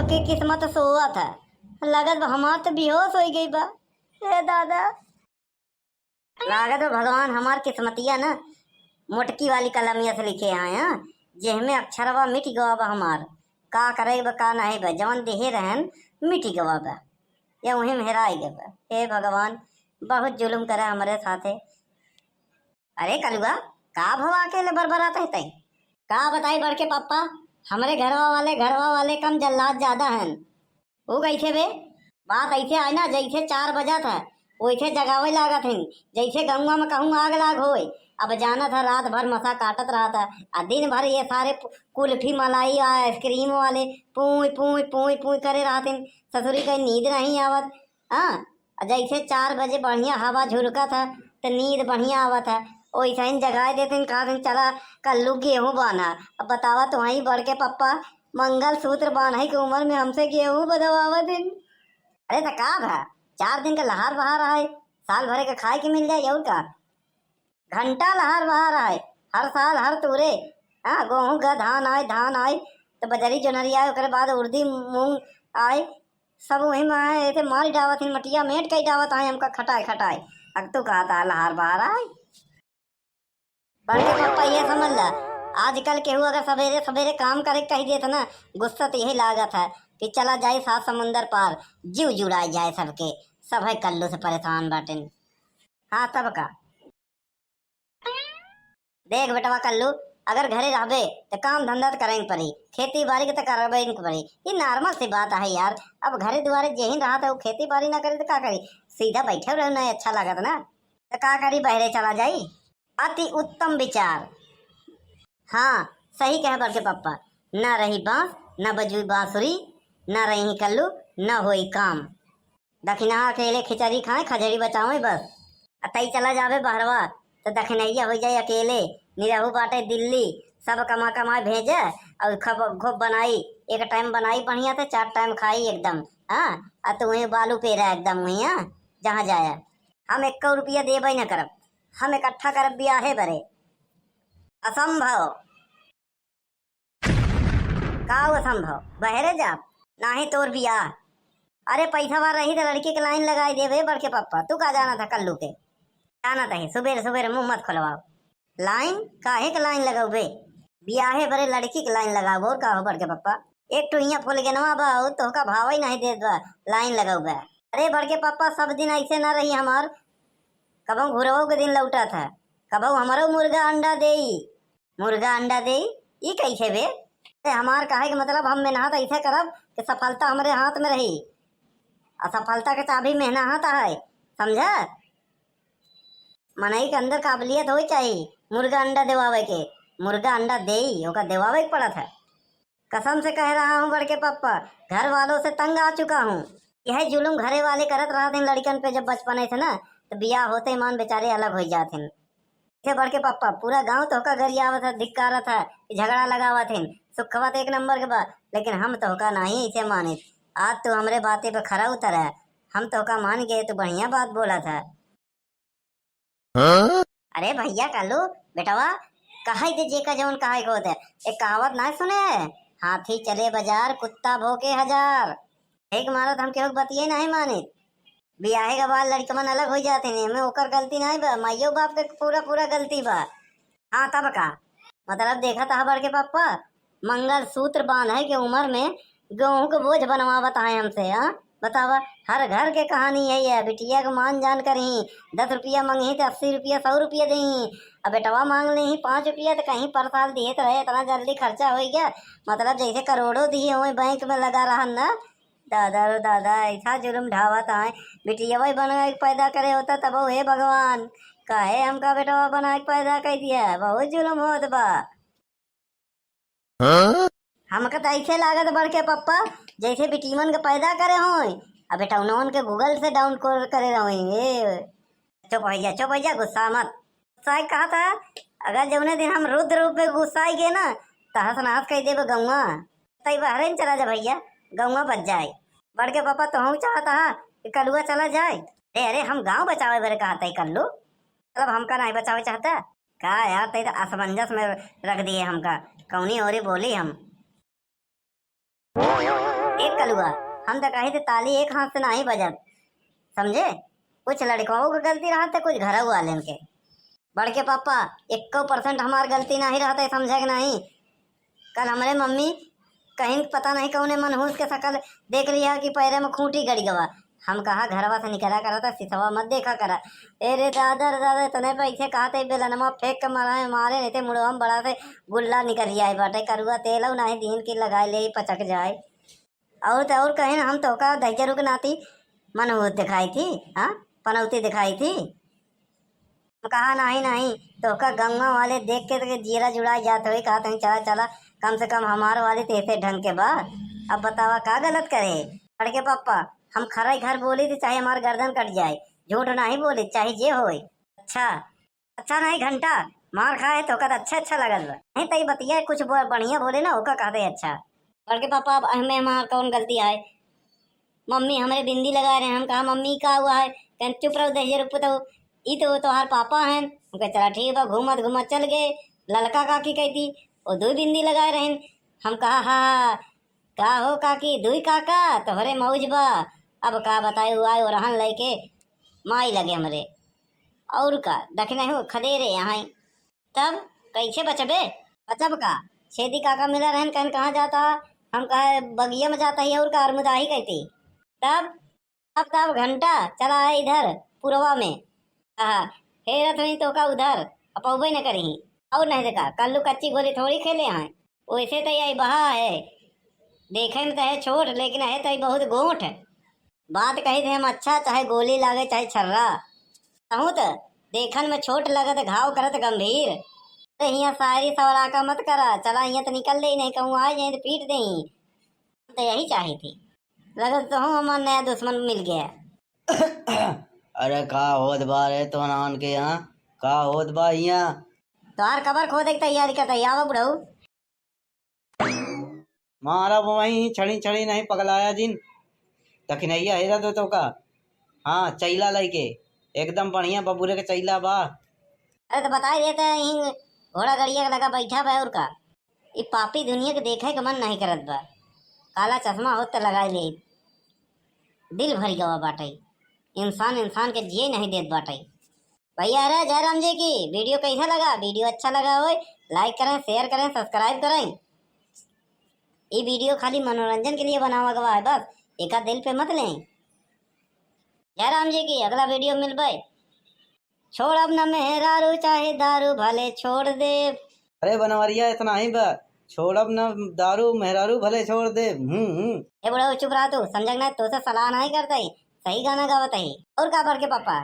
सबके किस्मत सोवत है। लागत बा हमार तो बेहोश हो गई बा। हे दादा, लागत बा भगवान हमार किस्मतिया ना मोटकी वाली कलमिया से लिखे आए हैं, जेहमे अक्षरवा मिट गवा बा हमार। का करे बा का नहीं बा, जवन देहे रहन मिट गवा बा या वही हेराई गए बा। हे भगवान, बहुत जुल्म करे हमारे साथे। अरे कलुआ, का भवा अकेले बरबराते है तई? का बताई बड़ के पापा, हमारे घरवा वाले कम जल्लाद ज्यादा हैं। वो कैसे बे? बात ऐसे आए ना, जैसे 4 बजा था वैसे जगावे लागत है, जैसे गंगा में कहूँ आग लाग होए। अब जाना था रात भर मसा काटत रहा था, और दिन भर ये सारे कुल्फी मलाई आइसक्रीम वाले पूई पूई पूई पूई करे रहा थे। ससुरी कहीं नींद नहीं आवत। हाँ, जैसे 4 बजे बढ़िया हवा झुरका था तो नींद बढ़िया आवत है, वैसे ही जगाए देते कहा दिन चला कल्लू गेहूँ बाना। अब बतावा तो वहीं बढ़ के पप्पा मंगल सूत्र बांधे की उम्र में हमसे गेहूँ बदवावत है। अरे तो का भा 4 दिन का लहार बहार है, साल भरे का खाए के मिल जाए और का घंटा लहार बहार है। हर साल हर तूरे हाँ गेहूँ का धान आए तो बजरी जोनरी आए, उसके बाद उर्दी मूंग आए, सब वही में आए ऐसे मार डावत है, मटिया मेट कई डावत आए हमका खटाए खटाए। अब तो कहा था लहार बहार आए। बड़के पापा ये समझ ला, आजकल केहू अगर सवेरे सवेरे काम करे कही देता ना, गुस्सा तो यही लागत है कि चला जाए 7 समुंदर पार, जीव जुड़ाई जाए सबके। सब है कल्लू से परेशान बाटेन। हाँ तब का देख बेटवा कल्लू, अगर घरे रहबे तो काम धंधा तो करेंगे पड़ी, खेती बाड़ी के तो करबे नहीं पड़ी। ये नॉर्मल सी बात है यार। अब घरे दुआरे जेहिन रहा था वो खेती बाड़ी ना करे तो का करी, सीधा बैठे रहो ना, अच्छा लागत ना तो का करी, बहरे चला जाई। अति उत्तम विचार। हाँ सही कहे बड़के पप्पा, न रही बांस न बजुई बांसुरी, न रही कल्लू न होई काम। दखिना अकेले खिचड़ी खाए खजड़ी बचावे बस। अतई चला जावे बहरवा तो दखिनैया हो जाए अकेले, निरहू बाटे दिल्ली, सब कमा कमा भेजे और खब खूब बनाई, एक टाइम बनाई बढ़िया से 4 टाइम खाई एकदम। हाँ आ तो वहीं बालू पेरा एकदम वहीं जहाँ जाया। हम 1 रुपया देबे न करब, हम इकट्ठा करब बियाहे बरे। असंभव। का असंभव? बहरे जा नाही तोर बियाह। अरे पैसा वार रही तो लड़की के लाइन लगाई देवे बड़के पप्पा। तू का जाना था कल्लू के? जाना था सुबेरे सुबेरे मुंह मत खुलवाओ। लाइन काहे के लाइन लगाओ बे? बियाहे बरे लड़की के लाइन लगाओ और का हो बड़के पप्पा? एक तो यहाँ फुल गेनवा बा तो का भाव ही नहीं दे लाइन लगाओ बे। अरे बड़के पप्पा सब दिन ऐसे ना रही हमार, कबो घुरवो के दिन लौटा था, कबो हमारो मुर्गा अंडा दे। मुर्गा अंडा दे ई कैसे बे? हमार कहे के मतलब हम मेहनत ऐसे करब कि सफलता हमारे हाथ में रही, और सफलता के चाबी मेहनत है, समझा? मनई के अंदर काबिलियत हो चाहिए मुर्गा अंडा देवावे के। मुर्गा अंडा दे ओका देवावे के पड़ा था। कसम से कह रहा हूँ बड़के पप्पा, घर वालों से तंग आ चुका हूँ। यह जुलूम घरे वाले करत रहा थे लड़कन पे जब बचपन से ना, तो बियाह होते मान बेचारे अलग हो जाते। इसे बड़के पप्पा पूरा गांव तो होका घर आवा था, धिक्कारा था, झगड़ा लगावा थे, सुखवा तो 1 नंबर के बाद, लेकिन हम तो होका नहीं इसे माने। आज तो हमरे बातें पे खरा उतर है, हम तो होका मान गए तो बढ़िया बात बोला था। हाँ? अरे भैया कालू बेटवा, कहा दे जेका जवन कहा को होता है। एक कहावत ना सुने है, हाथी चले बाजार कुत्ता भोके 1000। एक मारो तो हम केहू बतिये नहीं माने। बियाहे के बाद लड़के मन अलग हो जाते हैं, हमें ओकर गलती नहीं बा, माइयो बाप के पूरा पूरा गलती बा। हाँ तब का मतलब देखा था बड़के पापा, मंगल सूत्र बांधे के उम्र में गेहूं के बोझ बनवावत है हमसे। हाँ बतावा, हर घर के कहानी यही है। बिटिया को मान जान कर ही 10 रुपया मंगी तो 80 रुपया 100 रुपया दी, अब बेटवा मांग ले ही 5 रुपया तो कहीं पर साल दिए तो रहे, इतना जल्दी खर्चा हो गया। मतलब जैसे करोड़ों दिए हुए बैंक में लगा रहा ना। दादा रो दादा ऐसा जुलम ढावत है। बिटिया वही बना के पैदा करे होता तब हे भगवान, काहे हमका बेटवा बना के पैदा कर दिया, बहुत जुलम होत बा। हाँ? हमका तो ऐसे लागत बड़के पप्पा जैसे बिटीमन के पैदा करे हो, अब बेटा उन्होंने के गूगल से डाउन करे रहेंगे। चुप हो जा गुस्सा मत। गुस्सा कहा था, अगर जौने दिन हम रुद्र रूप में गुस्सा गए ना तो हंस नहस कह देवे गौवा, तई बहरे न चला जा भैया, गौवा बच जाए। बड़के पापा तो हम चाहता है कि कलुआ चला जाए। अरे हम गांव बचावे बरे कहा था कल्लू, मतलब हमका नहीं बचावे चाहता का यार? तई तो असमंजस में रख दिए हमका, कौनी और बोली हम। एक कलुआ। हम तो कहे थे ताली एक हाथ से नहीं बजत, समझे। कुछ लड़कों को गलती रहा था, कुछ घर वाले के। बड़के पापा 1% हमार गलती नहीं रहता, समझे कि नहीं। कल हमारे मम्मी कहीं पता नहीं कौने मनहूस के शकल देख लिया कि पैरे में खूंटी गड़ी गवा। हम कहा घरवा से निकला करा था, सिसवा मत देखा करा। अरे दादा दादा तने पैसे कहते बेलनमा फेंक के मारे मारे नहीं थे, मुड़वा में बड़ा से गुल्ला निकल जाए बाटे। करुआ तेल नहीं दिन की लगाए ले पचक जाए। और तो और कहीं हम तो का दहजरू के नाती मनहूस दिखाई थी, हाँ पनौती दिखाई थी। कहा नहीं नहीं तो का गंगा वाले देख के तो जीरा जुड़ा जाते हुए कहा नहीं चला चला, कम से कम हमारे वाले तेसे ढंग के बाद। अब बतावा का गलत करे। लड़के पापा हम खरा घर बोली थी, चाहे हमारा गर्दन कट जाए, झूठ नहीं बोली चाहे जे होए। अच्छा अच्छा नहीं घंटा मार खाए तो कहता अच्छा अच्छा लगल नहीं तई बतिया कुछ बढ़िया बोले ना ओका कहते अच्छा। लड़के पापा अब हमें हमार कौन गलती है। मम्मी हमारे बिंदी लगा रहे हैं, हम कहा मम्मी का हुआ है, कहते चुप रहो दे रुप तो ई तो तोहार पापा हैं। हम कहे चला ठीक बा, घूमत घूमत चल गए। ललका काकी कहती वो दुई बिंदी लगाए रहे। हम कहा हाँ का हो काकी दुई काका तोहरे मौज बा। अब का बताए हुआ है, रहन लेके माई लगे हमरे और का दखने हो खदेरे यहाँ। तब कैसे बचबे, बचब का। छेदी काका मिला रहन कहन कहाँ जाता, हम कहे बगिया में जाता ही और का अरमुदाही कहती। तब घंटा चला है इधर पुरवा में, कहा हेरत हुई तो का उधर अपौबे न करी। और नहीं देखा कल्लू कच्ची गोली थोड़ी खेले हैं, वैसे तो यही बहा है, देखे में तो है छोट लेकिन है तो बहुत गोंठ। बात कही थे हम अच्छा, चाहे गोली लागे चाहे छर्रा, कहूँ तो देखन में छोट लगत घाव करत गंभीर। तो यहाँ सारी सवरा का मत करा, चला यहाँ तो निकल ले नहीं कहूँ आ जाए तो पीट दे। तो यही चाही थी, लगत तो हूँ हमारा नया दुश्मन मिल गया। अरे का होत बा रे तो नान के यहाँ का होत बा यहाँ। तो यार कबर खोदे की तैयारी करता है आवा बुढ़ऊ। मारा वो वहीं छड़ी छड़ी नहीं पगलाया जिन तखनैया हेरा तो का। हाँ चैला लेके एकदम बढ़िया बबूरे के चैला बा। अरे तो बता ही देते हैं घोड़ा गड़िया लगा बैठा बा और का। ये पापी दुनिया के देखे का मन नहीं करत बा, काला चश्मा हो तो लगा ले, दिल भर गवा बाटे। इंसान इंसान के जिए नहीं देत बाटे। भैया अरे जयराम जी की वीडियो कैसा लगा, वीडियो अच्छा लगा हो लाइक करें शेयर करें सब्सक्राइब करें। ये वीडियो खाली मनोरंजन के लिए बनावा गवा है, बस एक दिल पे मत लें। जयराम जी की अगला वीडियो मिल पाए। छोड़ अब न मेहरारू चाहे दारू भले छोड़ दे। अरे बनवरिया इतना ही बा, छोड़ अब न दारू मेहरारू भले छोड़ दे। ए बुढ़ा चुप रहा तू, समझ ना तो से सलाह नहीं करता ही, सही गाना गावत है। और का बड़ के पापा